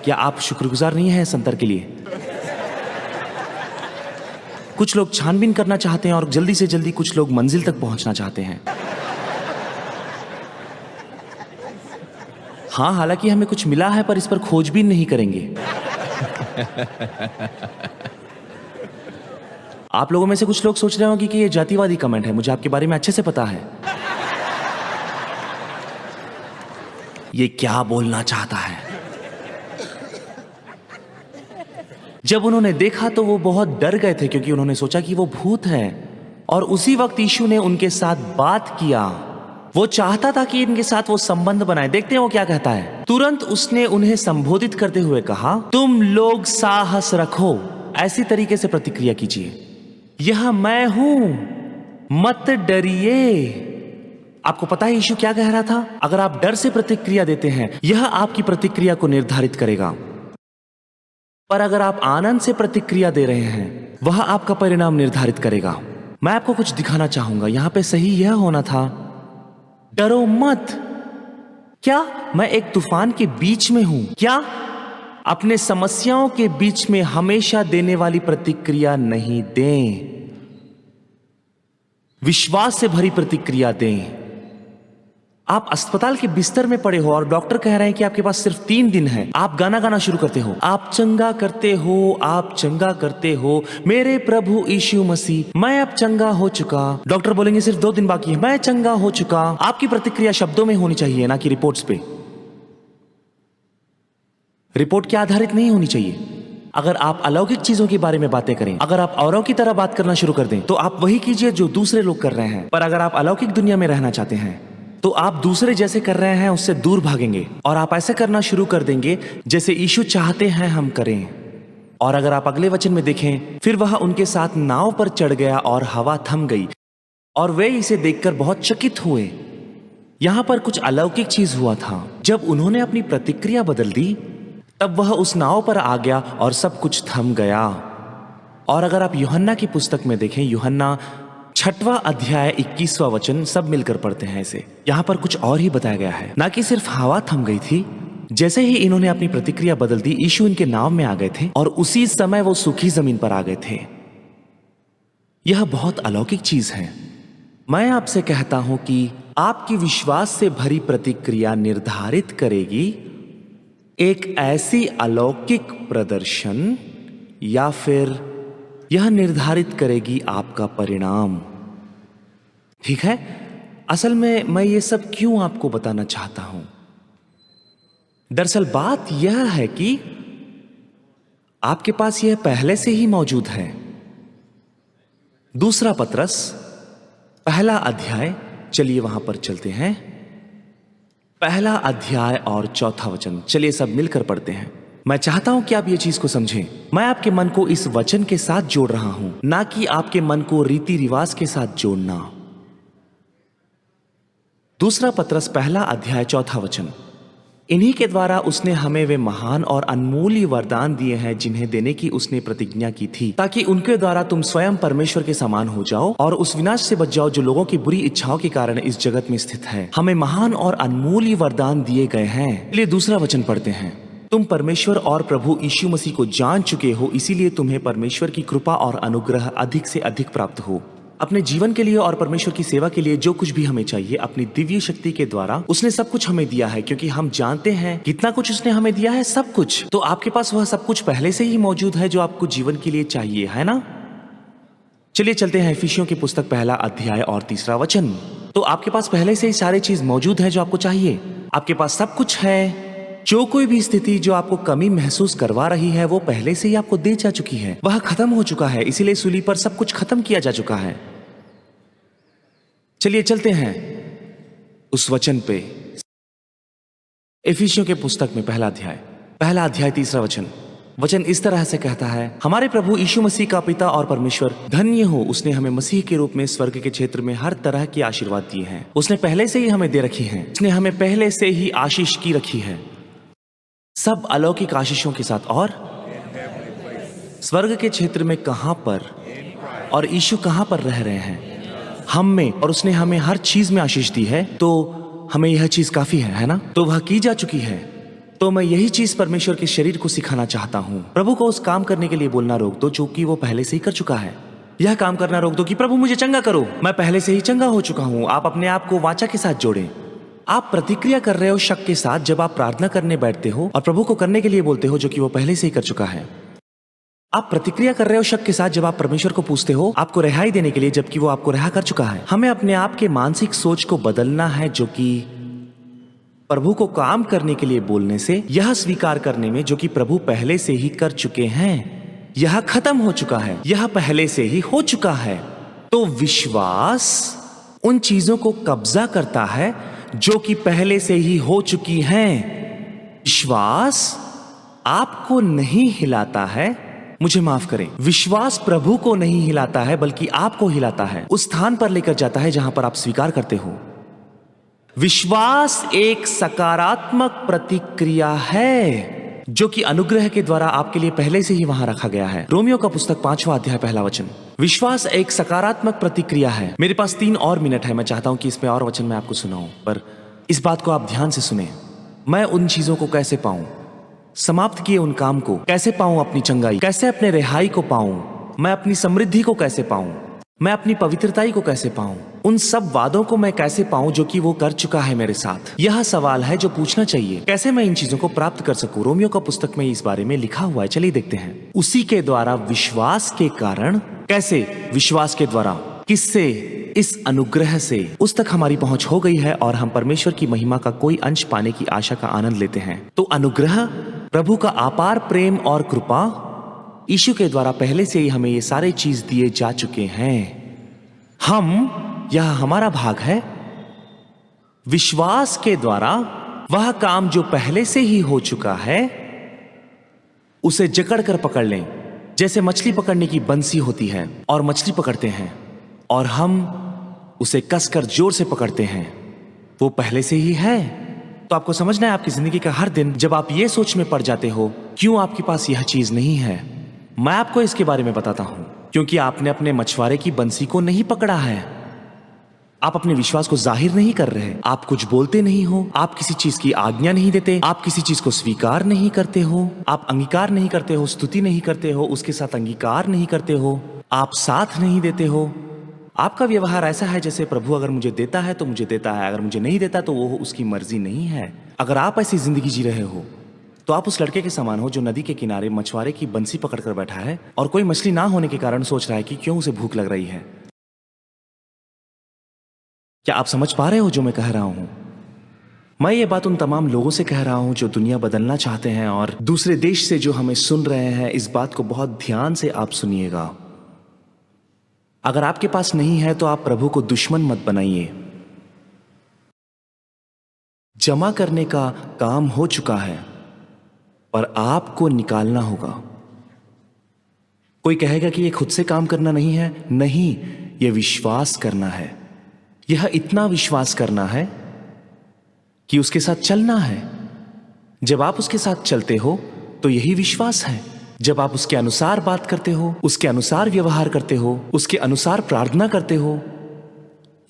क्या आप शुक्रगुजार नहीं हैं संतर के लिए? कुछ लोग छानबीन करना चाहते हैं और जल्दी से जल्दी कुछ लोग मंजिल तक पहुंचना चाहते हैं। हाँ, हालांकि हमें कुछ मिला है पर इस पर खोजबीन नहीं करेंगे। आप लोगों में से कुछ लोग सोच रहे होंगे कि ये जातिवादी कमेंट है, मुझे आपके बारे में अच्छे से पता है। ये क्या बोलना चाहता है? जब उन्होंने देखा तो वो बहुत डर गए थे क्योंकि उन्होंने सोचा कि वो भूत है। और उसी वक्त यीशु ने उनके साथ बात किया। वो चाहता था कि इनके साथ वो संबंध बनाए। देखते हैं वो क्या कहता है। तुरंत उसने उन्हें संबोधित करते हुए कहा, तुम लोग साहस रखो। ऐसी तरीके से प्रतिक्रिया कीजिए, यह मैं हूं, मत डरिए। आपको पता है यीशु क्या कह रहा था? अगर आप डर से प्रतिक्रिया देते हैं, यह आपकी प्रतिक्रिया को निर्धारित करेगा। पर अगर आप आनंद से प्रतिक्रिया दे रहे हैं, वह आपका परिणाम निर्धारित करेगा। मैं आपको कुछ दिखाना चाहूंगा। यहां पे सही यह होना था, डरो मत। क्या मैं एक तूफान के बीच में हूं? क्या अपने समस्याओं के बीच में हमेशा देने वाली प्रतिक्रिया नहीं दें, विश्वास से भरी प्रतिक्रिया दें। आप अस्पताल के बिस्तर में पड़े हो और डॉक्टर कह रहे हैं कि आपके पास सिर्फ 3 दिन है। आप गाना गाना शुरू करते हो, आप चंगा करते हो, आप चंगा करते हो, मेरे प्रभु यीशु मसीह, मैं अब चंगा हो चुका। डॉक्टर बोलेंगे सिर्फ 2 दिन बाकी है, मैं चंगा हो चुका। आपकी प्रतिक्रिया शब्दों में होनी चाहिए, ना कि रिपोर्ट्स पे। रिपोर्ट के आधारित नहीं होनी चाहिए। अगर आप अलौकिक चीजों के बारे में बातें करें, अगर आप औरों की तरह बात करना शुरू कर दें, तो आप वही कीजिए जो दूसरे लोग कर रहे हैं। पर अगर आप अलौकिक दुनिया में रहना चाहते हैं, तो आप दूसरे जैसे कर रहे हैं उससे दूर भागेंगे और आप ऐसे करना शुरू कर देंगे जैसे यीशु चाहते हैं हम करें। और अगर आप अगले वचन में देखें, फिर वह उनके साथ नाव पर चढ़ गया और हवा थम गई और वे इसे देखकर बहुत चकित हुए। यहां पर कुछ अलौकिक चीज हुआ था। जब उन्होंने अपनी प्रतिक्रिया बदल दी, तब वह उस नाव पर आ गया और सब कुछ थम गया। और अगर आप यूहन्ना की पुस्तक में देखें, यूहन्ना 6वां अध्याय 21वां वचन, सब मिलकर पढ़ते हैं इसे। यहां पर कुछ और ही बताया गया है, ना कि सिर्फ हवा थम गई थी। जैसे ही इन्होंने अपनी प्रतिक्रिया बदल दी, यीशु इनके नाव में आ गए थे और उसी समय वो सूखी जमीन पर आ गए थे। यह बहुत अलौकिक चीज है। मैं आपसे कहता हूं कि आपकी विश्वास से भरी प्रतिक्रिया निर्धारित करेगी एक ऐसी अलौकिक प्रदर्शन, या फिर यह निर्धारित करेगी आपका परिणाम। ठीक है? असल में मैं ये सब क्यों आपको बताना चाहता हूं? दरअसल बात यह है कि आपके पास यह पहले से ही मौजूद है। दूसरा पत्रस 1 अध्याय, चलिए वहां पर चलते हैं। 1 अध्याय और 4 वचन, चलिए सब मिलकर पढ़ते हैं। मैं चाहता हूं कि आप ये चीज को समझें। मैं आपके मन को इस वचन के साथ जोड़ रहा हूं, ना कि आपके मन को रीति रिवाज के साथ जोड़ना। दूसरा पत्रस 1 अध्याय 4 वचन, इन्हीं के द्वारा उसने हमें वे महान और अनमोल वरदान दिए हैं जिन्हें देने की उसने प्रतिज्ञा की थी, ताकि उनके द्वारा तुम स्वयं परमेश्वर के समान हो जाओ और उस विनाश से बच जाओ जो लोगों की बुरी इच्छाओं के कारण इस जगत में स्थित है। हमें महान और अनमोल वरदान दिए गए हैं। इसलिए दूसरा वचन पढ़ते हैं, तुम परमेश्वर और प्रभु यीशु मसीह को जान चुके हो, इसीलिए तुम्हें परमेश्वर की कृपा और अनुग्रह अधिक से अधिक प्राप्त हो। अपने जीवन के लिए और परमेश्वर की सेवा के लिए जो कुछ भी हमें चाहिए, अपनी दिव्य शक्ति के द्वारा उसने सब कुछ हमें दिया है, क्योंकि हम जानते हैं कितना कुछ उसने हमें दिया है, सब कुछ। तो आपके पास वह सब कुछ पहले से ही मौजूद है जो आपको जीवन के लिए चाहिए, है ना? चलिए चलते हैं इफिसियों की पुस्तक 1 अध्याय और 3 वचन। तो आपके पास पहले से ही सारी चीज मौजूद है जो आपको चाहिए। आपके पास सब कुछ है। जो कोई भी स्थिति जो आपको कमी महसूस करवा रही है, वो पहले से ही आपको दी जा चुकी है। वह खत्म हो चुका है, इसीलिए सूली पर सब कुछ खत्म किया जा चुका है। चलिए चलते हैं उस वचन पे। इफिसियों के पुस्तक में 1 अध्याय 3 वचन। वचन इस तरह से कहता है, हमारे प्रभु यीशु मसीह का पिता और परमेश्वर धन्य हो, उसने हमें मसीह के रूप में स्वर्ग के क्षेत्र में हर तरह की आशीर्वाद दिए हैं। उसने पहले से ही हमें दे रखी है। उसने हमें पहले से ही आशीष की रखी है, सब अलौकिक आशीषों के साथ। और स्वर्ग के क्षेत्र में कहां पर, और यीशु कहां पर रह रहे हैं? हम में। और उसने हमें हर चीज में आशीष दी है, तो हमें यह चीज काफी है ना? तो वह की जा चुकी है। तो मैं यही चीज परमेश्वर के शरीर को सिखाना चाहता हूं। प्रभु को उस काम करने के लिए बोलना रोक दो जो कि वो पहले से ही कर चुका है। यह काम करना रोक दो कि प्रभु मुझे चंगा करो, मैं पहले से ही चंगा हो चुका हूं। आप अपने आप को वाचा के साथ जोड़ें। आप प्रतिक्रिया कर रहे हो शक के साथ जब आप प्रार्थना करने बैठते हो और प्रभु को करने के लिए बोलते हो जो कि वो पहले से ही कर चुका है। आप प्रतिक्रिया कर रहे हो शक के साथ जब आप परमेश्वर को पूछते हो आपको रिहाई देने के लिए जबकि वो आपको रिहा कर चुका है। हमें अपने आप के मानसिक सोच को बदलना है जो कि प्रभु को काम करने के लिए बोलने से यह स्वीकार करने में जो कि प्रभु पहले से ही कर चुके हैं, यह खत्म हो चुका है, यह पहले से ही हो चुका है। तो विश्वास उन चीजों को कब्जा करता है जो कि पहले से ही हो चुकी हैं। विश्वास आपको नहीं हिलाता है, मुझे माफ करें, विश्वास प्रभु को नहीं हिलाता है बल्कि आपको हिलाता है, उस स्थान पर लेकर जाता है जहां पर आप स्वीकार करते हो। विश्वास एक सकारात्मक प्रतिक्रिया है जो कि अनुग्रह के द्वारा आपके लिए पहले से ही वहां रखा गया है। रोमियो का पुस्तक 5वां अध्याय 1 वचन। विश्वास एक सकारात्मक प्रतिक्रिया है। मेरे पास 3 और मिनट है, मैं चाहता हूं कि इसमें और वचन मैं आपको सुनाऊं, पर इस बात को आप ध्यान से सुने। मैं उन चीजों को कैसे पाऊं, समाप्त किए उन काम को कैसे पाऊं, अपनी चंगाई कैसे, अपने रिहाई को पाऊं, मैं अपनी समृद्धि को कैसे पाऊं, मैं अपनी पवित्रताई को कैसे पाऊं, उन सब वादों को मैं कैसे पाऊं जो कि वो कर चुका है मेरे साथ। यह सवाल है जो पूछना चाहिए, कैसे मैं इन चीजों को प्राप्त कर सकूं। रोमियो का पुस्तक में इस बारे में लिखा हुआ है, चलिए देखते हैं। उसी के द्वारा विश्वास के कारण, कैसे, विश्वास के द्वारा, किससे, इस अनुग्रह से उस तक हमारी पहुंच हो गई है और हम परमेश्वर की महिमा का कोई अंश पाने की आशा का आनंद लेते हैं। तो अनुग्रह, प्रभु का अपार प्रेम और कृपा, यीशु के द्वारा पहले से ही हमें ये सारे चीज दिए जा चुके हैं। यह हमारा भाग है। विश्वास के द्वारा वह काम जो पहले से ही हो चुका है उसे जकड़ कर पकड़ लें, जैसे मछली पकड़ने की बंसी होती है और मछली पकड़ते हैं और हम उसे कसकर जोर से पकड़ते हैं, वो पहले से ही है। तो आपको समझना है आपकी जिंदगी का हर दिन जब आप ये सोच में पड़ जाते हो क्यों आपके पास यह चीज नहीं है, मैं आपको इसके बारे में बताता हूं। क्योंकि आपने अपने मछुआरे की बंसी को नहीं पकड़ा है। आप अपने विश्वास को जाहिर नहीं कर रहे, आप कुछ बोलते नहीं हो, आप किसी चीज की आज्ञा नहीं देते, आप किसी चीज को स्वीकार नहीं करते हो, आप अंगीकार नहीं करते हो, स्तुति नहीं करते हो, उसके साथ अंगीकार नहीं करते हो, आप साथ नहीं देते हो। आपका व्यवहार ऐसा है जैसे प्रभु अगर मुझे देता है तो मुझे देता है, अगर मुझे नहीं देता तो वो उसकी मर्जी नहीं है। अगर आप ऐसी जिंदगी जी रहे हो तो आप उस लड़के के समान हो जो नदी के किनारे मछुआरे की बंसी पकड़कर बैठा है और कोई मछली ना होने के कारण सोच रहा है कि क्यों उसे भूख लग रही है। क्या आप समझ पा रहे हो जो मैं कह रहा हूं? मैं ये बात उन तमाम लोगों से कह रहा हूं जो दुनिया बदलना चाहते हैं और दूसरे देश से जो हमें सुन रहे हैं, इस बात को बहुत ध्यान से आप सुनिएगा। अगर आपके पास नहीं है तो आप प्रभु को दुश्मन मत बनाइए। जमा करने का काम हो चुका है पर आपको निकालना होगा। कोई कहेगा कि यह खुद से काम करना नहीं है, नहीं, यह विश्वास करना है। यह इतना विश्वास करना है कि उसके साथ चलना है। जब आप उसके साथ चलते हो तो यही विश्वास है। जब आप उसके अनुसार बात करते हो, उसके अनुसार व्यवहार करते हो, उसके अनुसार प्रार्थना करते हो,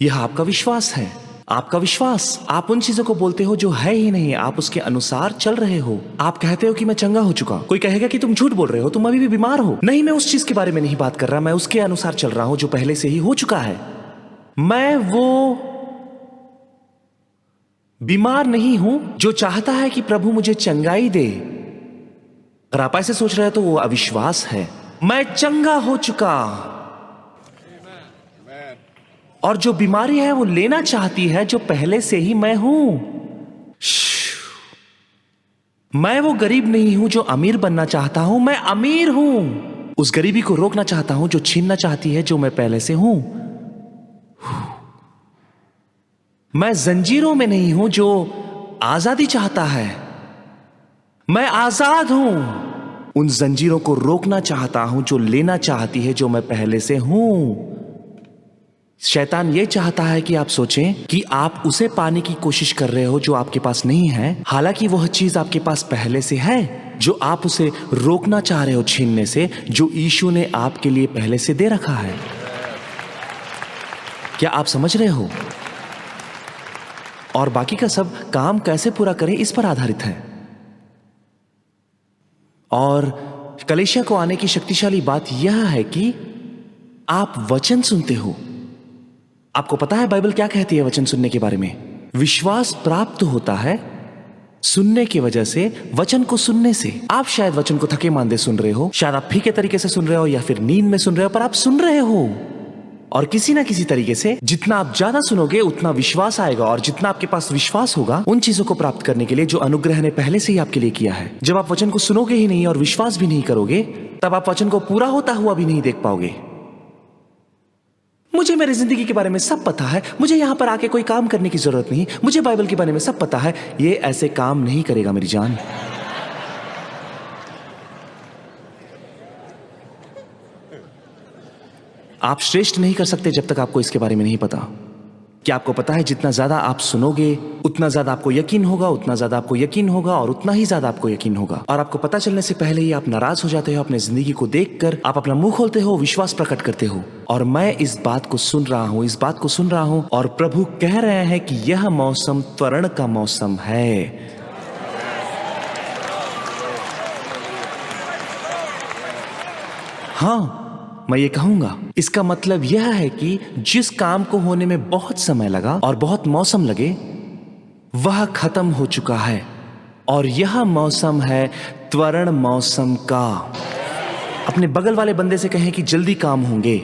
यह आपका विश्वास है। आपका विश्वास, आप उन चीजों को बोलते हो जो है ही नहीं, आप उसके अनुसार चल रहे हो। आप कहते हो कि मैं चंगा हो चुका। कोई कहेगा कि तुम झूठ बोल रहे हो, तुम अभी भी बीमार हो। नहीं, मैं उस चीज के बारे में नहीं बात कर रहा, मैं उसके अनुसार चल रहा हूं जो पहले से ही हो चुका है। मैं वो बीमार नहीं हूं जो चाहता है कि प्रभु मुझे चंगाई दे। अगर आप ऐसे सोच रहे हो तो वो अविश्वास है। मैं चंगा हो चुका और जो बीमारी है वो लेना चाहती है जो पहले से ही मैं हूं। मैं वो गरीब नहीं हूं जो अमीर बनना चाहता हूं, मैं अमीर हूं। उस गरीबी को रोकना चाहता हूं जो छीनना चाहती है जो मैं पहले से हूं। मैं जंजीरों में नहीं हूं जो आजादी चाहता है, मैं आजाद हूं। उन जंजीरों को रोकना चाहता हूं जो लेना चाहती है जो मैं पहले से हूं। शैतान ये चाहता है कि आप सोचें कि आप उसे पाने की कोशिश कर रहे हो जो आपके पास नहीं है, हालांकि वह चीज आपके पास पहले से है जो आप उसे रोकना चाह रहे हो छीनने से, जो यीशु ने आपके लिए पहले से दे रखा है। क्या आप समझ रहे हो? और बाकी का सब काम कैसे पूरा करें इस पर आधारित है। और कलीसिया को आने की शक्तिशाली बात यह है कि आप वचन सुनते हो। आपको पता है बाइबल क्या कहती है वचन सुनने के बारे में? विश्वास प्राप्त होता है सुनने की वजह से, वचन को सुनने से। आप शायद वचन को थके मांदे सुन रहे हो, शायद आप फीके तरीके से सुन रहे हो या फिर नींद में सुन रहे हो, पर आप सुन रहे हो। और किसी ना किसी तरीके से जितना आप ज्यादा सुनोगे उतना विश्वास आएगा, और जितना आपके पास विश्वास होगा उन चीजों को प्राप्त करने के लिए जो अनुग्रह ने पहले से ही आपके लिए किया है। जब आप वचन को सुनोगे ही नहीं और विश्वास भी नहीं करोगे, तब आप वचन को पूरा होता हुआ भी नहीं देख पाओगे। मुझे मेरी जिंदगी के बारे में सब पता है, मुझे यहां पर आके कोई काम करने की जरूरत नहीं, मुझे बाइबल के बारे में सब पता है। ये ऐसे काम नहीं करेगा मेरी जान। आप श्रेष्ठ नहीं कर सकते जब तक आपको इसके बारे में नहीं पता। क्या आपको पता है जितना ज्यादा आप सुनोगे उतना ज्यादा आपको यकीन होगा, उतना ज्यादा आपको यकीन होगा और उतना ही ज्यादा आपको यकीन होगा। और आपको पता चलने से पहले ही आप नाराज हो जाते हो अपने जिंदगी को देखकर। आप अपना मुंह खोलते हो, विश्वास प्रकट करते हो। और मैं इस बात को सुन रहा हूं, इस बात को सुन रहा हूं, और प्रभु कह रहे हैं कि यह मौसम त्वरण का मौसम है। हाँ, मैं ये कहूंगा, इसका मतलब यह है कि जिस काम को होने में बहुत समय लगा और बहुत मौसम लगे, वह खत्म हो चुका है। और यह मौसम है त्वरण मौसम का। अपने बगल वाले बंदे से कहें कि जल्दी काम होंगे,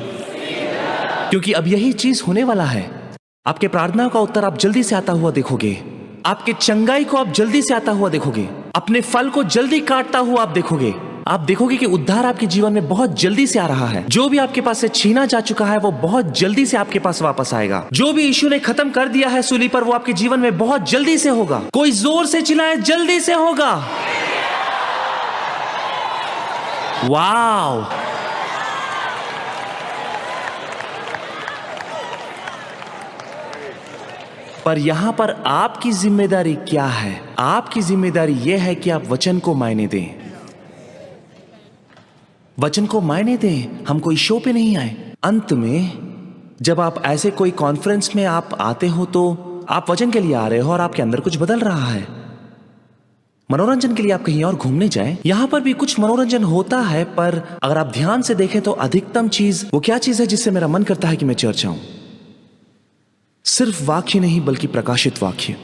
क्योंकि अब यही चीज होने वाला है। आपके प्रार्थना का उत्तर आप जल्दी से आता हुआ देखोगे। आपके चंगाई को आप जल्दी से आता हुआ देखोगे। अपने फल को जल्दी काटता हुआ आप देखोगे। आप देखोगे कि उद्धार आपके जीवन में बहुत जल्दी से आ रहा है। जो भी आपके पास से छीना जा चुका है वो बहुत जल्दी से आपके पास वापस आएगा। जो भी यीशु ने खत्म कर दिया है सूली पर, वो आपके जीवन में बहुत जल्दी से होगा। कोई जोर से चिल्लाए, जल्दी से होगा। वाव! पर यहां पर आपकी जिम्मेदारी क्या है? आपकी जिम्मेदारी यह है कि आप वचन को मायने दें। वचन को मायने दें। हम कोई शो पे नहीं आए। अंत में जब आप ऐसे कोई कॉन्फ्रेंस में आप आते हो तो आप वचन के लिए आ रहे हो और आपके अंदर कुछ बदल रहा है। मनोरंजन के लिए आप कहीं और घूमने जाएं, यहां पर भी कुछ मनोरंजन होता है, पर अगर आप ध्यान से देखें तो अधिकतम चीज वो क्या चीज है जिससे मेरा मन करता है कि मैं चर्च आऊं? सिर्फ वाक्य नहीं बल्कि प्रकाशित वाक्य।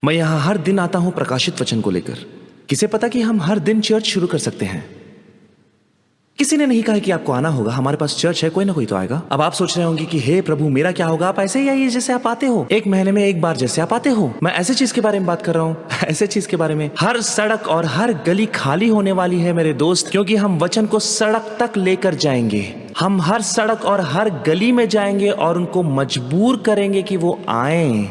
मैं यहां हर दिन आता हूं प्रकाशित वचन को लेकर। किसे पता कि हम हर दिन चर्च शुरू कर सकते हैं। किसी ने नहीं कहा कि आपको आना होगा, हमारे पास चर्च है, कोई ना कोई तो आएगा। अब आप सोच रहे होंगे कि हे प्रभु मेरा क्या होगा? आप ऐसे ही आइए जैसे आप आते हो, एक महीने में एक बार जैसे आप आते हो। मैं ऐसे चीज के बारे में बात कर रहा हूँ, ऐसे चीज के बारे में। हर सड़क और हर गली खाली होने वाली है मेरे दोस्त, क्योंकि हम वचन को सड़क तक लेकर जाएंगे। हम हर सड़क और हर गली में जाएंगे और उनको मजबूर करेंगे कि वो आए।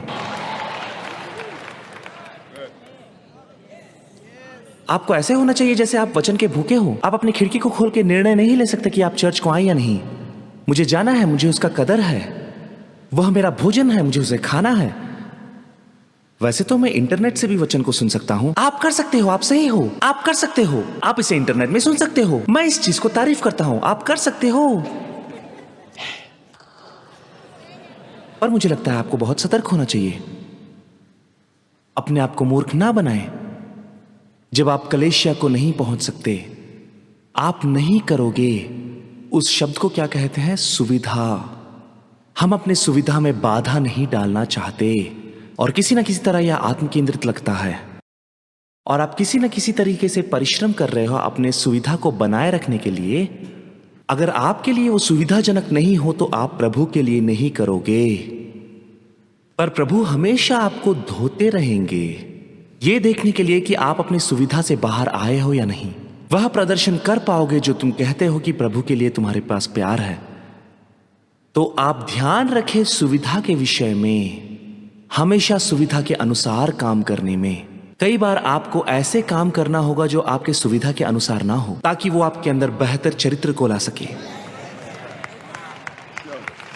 आपको ऐसे होना चाहिए जैसे आप वचन के भूखे हो। आप अपनी खिड़की को खोल के निर्णय नहीं ले सकते कि आप चर्च को आए या नहीं। मुझे जाना है, मुझे उसका कदर है, वह मेरा भोजन है, मुझे उसे खाना है। वैसे तो मैं इंटरनेट से भी वचन को सुन सकता हूं। आप कर सकते हो, आप सही हो, आप कर सकते हो। आप इसे इंटरनेट में सुन सकते हो। मैं इस चीज को तारीफ करता हूं, आप कर सकते हो। पर मुझे लगता है आपको बहुत सतर्क होना चाहिए। अपने आप को मूर्ख ना बनाएं। जब आप कलीसिया को नहीं पहुंच सकते, आप नहीं करोगे। उस शब्द को क्या कहते हैं? सुविधा। हम अपने सुविधा में बाधा नहीं डालना चाहते, और किसी ना किसी तरह यह आत्म केंद्रित लगता है। और आप किसी ना किसी तरीके से परिश्रम कर रहे हो अपने सुविधा को बनाए रखने के लिए। अगर आपके लिए वो सुविधाजनक नहीं हो तो आप प्रभु के लिए नहीं करोगे। पर प्रभु हमेशा आपको धोते रहेंगे, ये देखने के लिए कि आप अपनी सुविधा से बाहर आए हो या नहीं। वह प्रदर्शन कर पाओगे जो तुम कहते हो कि प्रभु के लिए तुम्हारे पास प्यार है। तो आप ध्यान रखें सुविधा के विषय में, हमेशा सुविधा के अनुसार काम करने में। कई बार आपको ऐसे काम करना होगा जो आपके सुविधा के अनुसार ना हो, ताकि वो आपके अंदर बेहतर चरित्र को ला सके।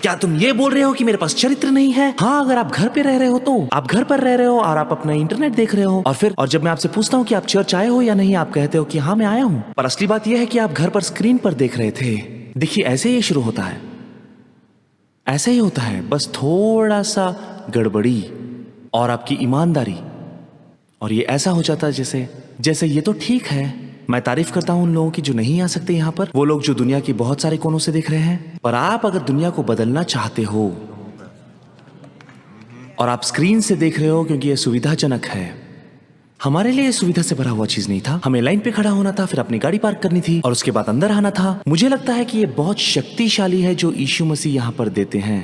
क्या तुम ये बोल रहे हो कि मेरे पास चरित्र नहीं है? हाँ, अगर आप घर पे रह रहे हो तो आप घर पर रह रहे हो और आप अपना इंटरनेट देख रहे हो, और जब मैं आपसे पूछता हूँ कि आप चर्च आए हो या नहीं, आप कहते हो कि हाँ मैं आया हूँ। पर असली बात यह है कि आप घर पर स्क्रीन पर देख रहे थे। देखिए, ऐसे ही शुरू होता है, ऐसे ही होता है। बस थोड़ा सा गड़बड़ी और आपकी ईमानदारी, और ये ऐसा हो जाता है जैसे जैसे ये तो ठीक है, मैं तारीफ करता हूं उन लोगों की जो नहीं आ सकते यहाँ पर, वो लोग जो दुनिया की बहुत सारे कोनों से देख रहे हैं। पर आप अगर दुनिया को बदलना चाहते हो और आप स्क्रीन से देख रहे हो क्योंकि यह सुविधाजनक है, हमारे लिए सुविधा से भरा हुआ चीज नहीं था। हमें लाइन पे खड़ा होना था, फिर अपनी गाड़ी पार्क करनी थी और उसके बाद अंदर आना था। मुझे लगता है कि यह बहुत शक्तिशाली है जो यीशु मसीह यहां पर देते हैं।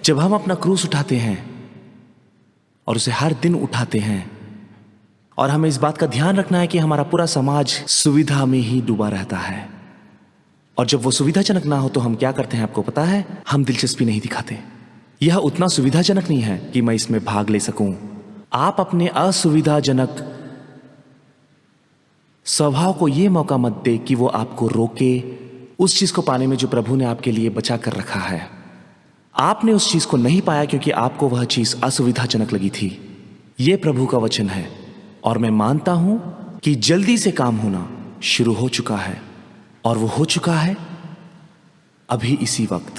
जब हम अपना क्रूस उठाते हैं और उसे हर दिन उठाते हैं, और हमें इस बात का ध्यान रखना है कि हमारा पूरा समाज सुविधा में ही डूबा रहता है, और जब वो सुविधाजनक ना हो तो हम क्या करते हैं आपको पता है? हम दिलचस्पी नहीं दिखाते। यह उतना सुविधाजनक नहीं है कि मैं इसमें भाग ले सकूं। आप अपने असुविधाजनक स्वभाव को यह मौका मत दे कि वो आपको रोके उस चीज को पाने में जो प्रभु ने आपके लिए बचा कर रखा है। आपने उस चीज को नहीं पाया क्योंकि आपको वह चीज असुविधाजनक लगी थी। यह प्रभु का वचन है और मैं मानता हूं कि जल्दी से काम होना शुरू हो चुका है, और वो हो चुका है अभी इसी वक्त।